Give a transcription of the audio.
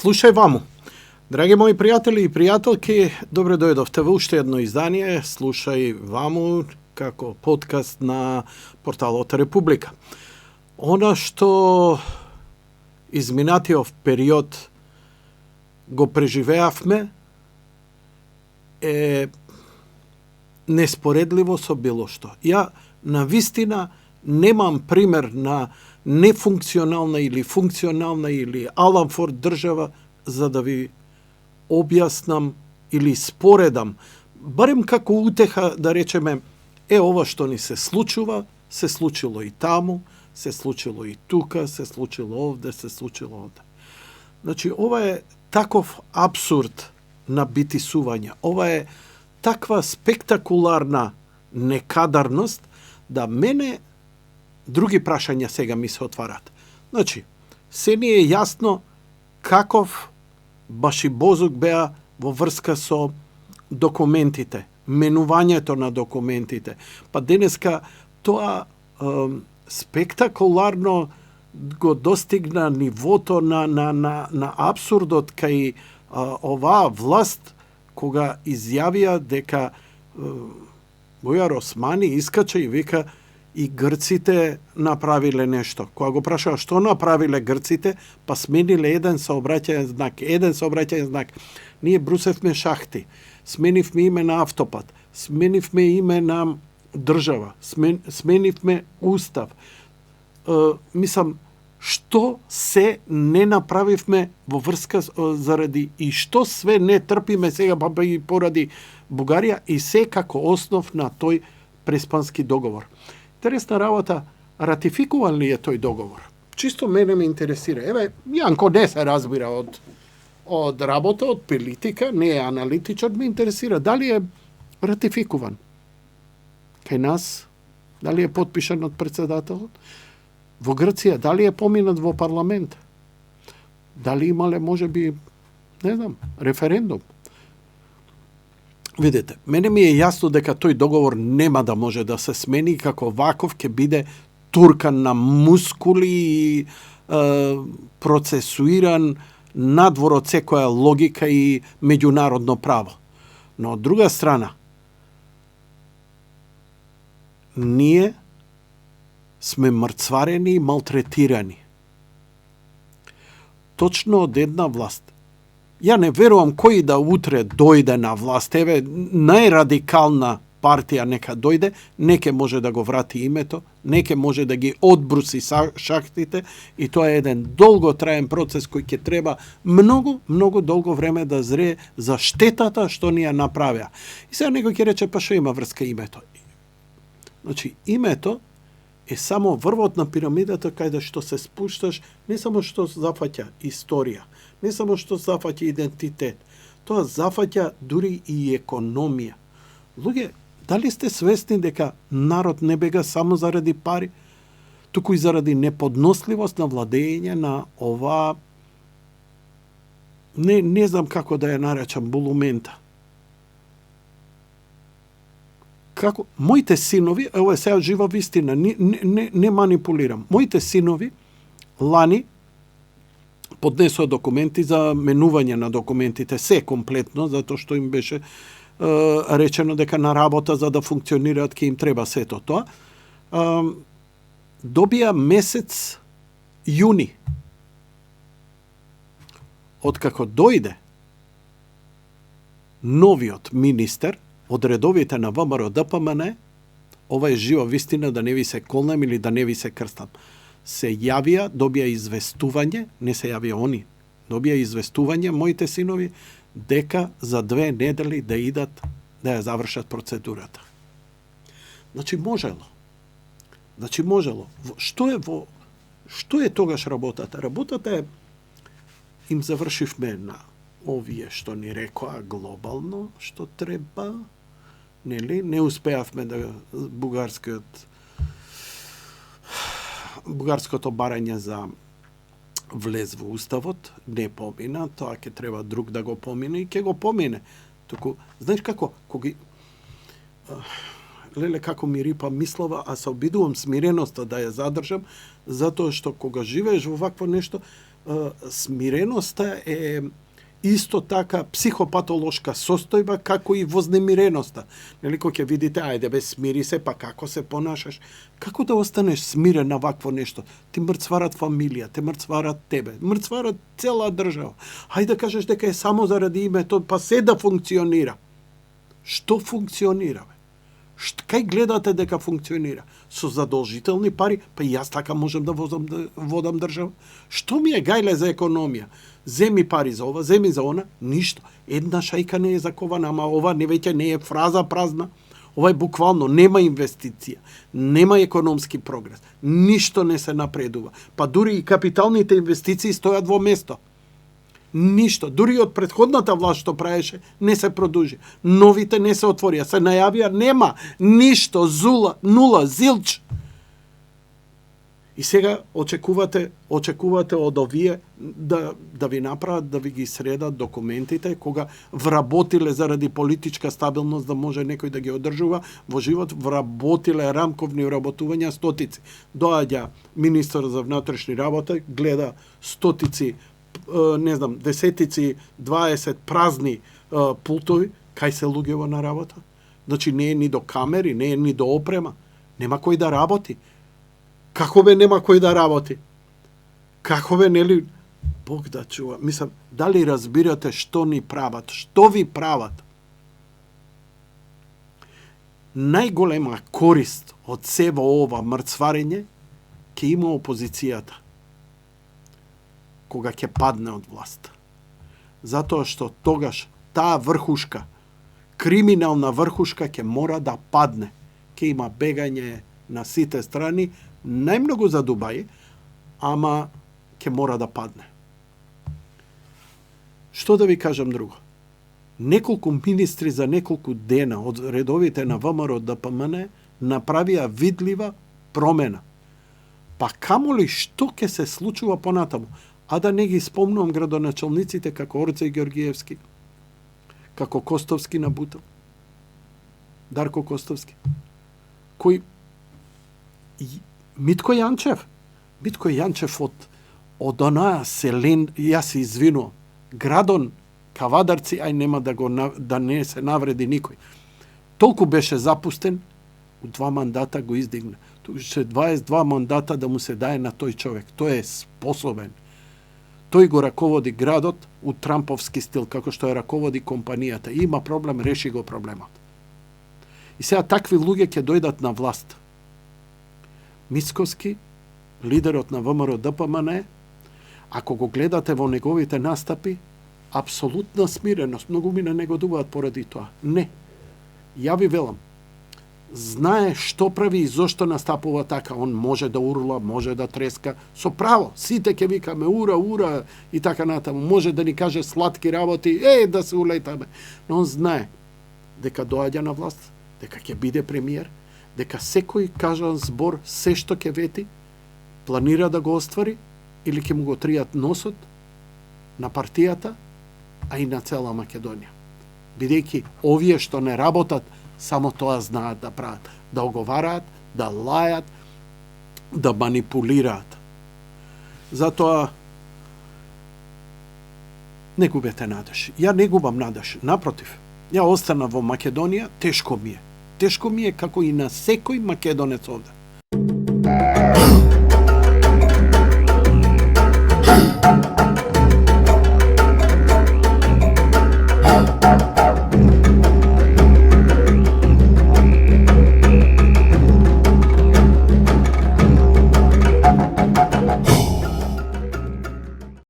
Слушај ваму. Драги мои пријатели и пријателки, добре дојдовте во уште едно издание Слушај ваму како подкаст на порталот Република. Она што изминатиот период го преживеавме е неспоредливо со било што. Ја навистина немам пример на нефункционална или функционална или Алан Форд држава за да ви објаснам или споредам, барем како утеха да речеме, ова што ни се случува, се случило и таму, се случило и тука, се случило овде, се случило овде. Значи, ова е таков абсурд на битисување, ова е таква спектакуларна некадарност, да мене други прашања сега ми се отварат. Значи, се ни е јасно каков башибозук беа во врска со документите, менувањето на документите. Па денеска тоа спектакуларно го достигна нивото на абсурдот кај оваа власт кога изјавија дека Бујар Османи искача и вика и грците направиле нешто. Кога го прашаа што направиле грците, па смениле еден сообраќајен знак. Ние брусевме шахти, сменивме име на автопат, сменивме име на држава, сменивме устав. Мислам, што се не направивме во врска заради и што све не трпиме сега па и поради Бугарија и се како основ на тој преспански договор. Интересна работа, ратификуван ли е тој договор? Чисто мене ме интересира. Еве, Јанко не се разбира од работа, од политика, не е аналитичар, ме интересира дали е ратификуван. Кај нас, дали е потпишан од председателот? Во Грција, дали е поминат во парламент? Дали имале, може би, не знам, референдум? Видете, мене ми е јасно дека тој договор нема да може да се смени, како ваков ќе биде туркан на мускули и процесуиран надвор од секоја логика и меѓународно право. Но од друга страна, ние сме мрцварени и малтретирани. Точно од една власт. Ја не верувам кој да утре дојде на власт. Еве, најрадикална партија нека дојде, неке може да го врати името, неке може да ги одбруси шахтите и тоа е еден долготраен процес кој ќе треба многу, многу долго време да зрее за штетата што ни ја направија. И сега некој ќе рече, па што има врска името? Значи, името е само врвот на пирамидата кај да што се спушташ, не само што зафаќа историја, не само што зафаќа идентитет, тоа зафаќа дури и економија. Луѓе, дали сте свесни дека народ не бега само заради пари, туку и заради неподносливост на владење на ова, не знам како да ја наречам, булумента. Како моите синови, ево е сега жива вистина, не манипулирам. Моите синови лани поднесоа документи за менување на документите, се комплетно, затоа што им беше речено дека на работа за да функционираат ќе им треба сето тоа. Добија месец јуни. Откако дојде новиот министер од редовите на ВМРО ДПМН, ова е жива вистина, да не ви се колнам или да не ви се крстам. Се јавија, добија известување, не се јавија они, добија известување моите синови дека за 2 недели да идат да ја завршат процедурата. Значи можело. Што е тогаш работата? Работата е им завршивме на овие што ни рекоа глобално што треба, нели? Не успеавме да бугарскиот бугарското барање за влез во уставот не помина, тоа ќе треба друг да го помине и ќе го помине. Туку, знаеш како, леле како ми рипа мислова, а се обидувам смиреноста да ја задржам, затоа што кога живееш во вакво нешто, смиреноста е исто така психопатолошка состојба како и вознемиреноста. Нели кога ќе видите, ајде бе смири се, па како се понашаш? Како да останеш смирен на вакво нешто? Ти мрцварат фамилија, те мрцварат тебе, мрцварат цела држава. Хајде да кажеш дека е само заради името, па се да функционира. Што функционира, бе? Кај гледате дека функционира? Со задолжителни пари, па и јас така можам да водам држава. Што ми е гајле за економија? Земи пари за ова, земи за она, ништо. Една шајка не е закована, ама ова не веќе не е фраза празна. Ова е буквално, нема инвестиција, нема економски прогрес, ништо не се напредува. Па дури и капиталните инвестиции стојат во место. Ништо, дури од претходната власт што правеше, не се продужи. Новите не се отворија, се најавија, нема, ништо, нула, зилч. И сега очекувате од овие да ви направат, да ви ги средат документите, кога вработиле заради политичка стабилност да може некој да ги одржува во живот, вработиле рамковни вработувања стотици. Доаѓа министер за внатрешни работи, гледа стотици, не знам, десетици, 20 празни пултови, кај се луѓево на работа. Значи не е ни до камери, не е ни до опрема, нема кој да работи. Како бе нема кој да работи? Како бе, нели, Бог да чува. Мислам, дали разбирате што ни прават? Што ви прават? Најголема корист од сево ова мрцварење ќе има опозицијата кога ќе падне од власт. Затоа што тогаш таа врхушка, криминална врхушка ќе мора да падне. Ќе има бегање на сите страни, најмногу за Дубај, ама ќе мора да падне. Што да ви кажам друго? Неколку министри за неколку дена од редовите на ВМРО ДПМН направија видлива промена. Па камоли што ќе се случува понатаму? А да не ги спомнувам градоначалниците како Орце Георгиевски, како Костовски на Бутов, Дарко Костовски, кој Митко Јанчев од онаа селен, јас се извинувам, градон Кавадарци, ај нема да не се навреди никој. Толку беше запустен, у 2 мандата го издигна. Туше 22 мандата да му се дае на тој човек. Тој е способен. Тој го раководи градот у трамповски стил, како што ја раководи компанијата. Има проблем, реши го проблемот. И сега такви луѓе ќе дојдат на власт. Мицкоски, лидерот на ВМРО ДПМН, ако го гледате во неговите настапи, апсолутна смиреност. Многу ми не негодуваат поради тоа. Не. Ја ви велам. Знае што прави и зошто настапува така. Он може да урла, може да треска. Со право. Сите ќе викаме ура и така натаму. Може да ни каже сладки работи, да се улетаме. Но он знае дека доаѓа на власт, дека ќе биде премиер, дека секој кажан збор, се што ќе вети, планира да го оствари или ќе му го тријат носот на партијата, а и на цела Македонија. Бидејќи овие што не работат, само тоа знаат да прават. Да оговараат, да лајат, да манипулираат. Затоа не губете надеж. Ја не губам надеж. Напротив, ја остана во Македонија, тешко ми е. Тешко ми е како и на секој македонец овде.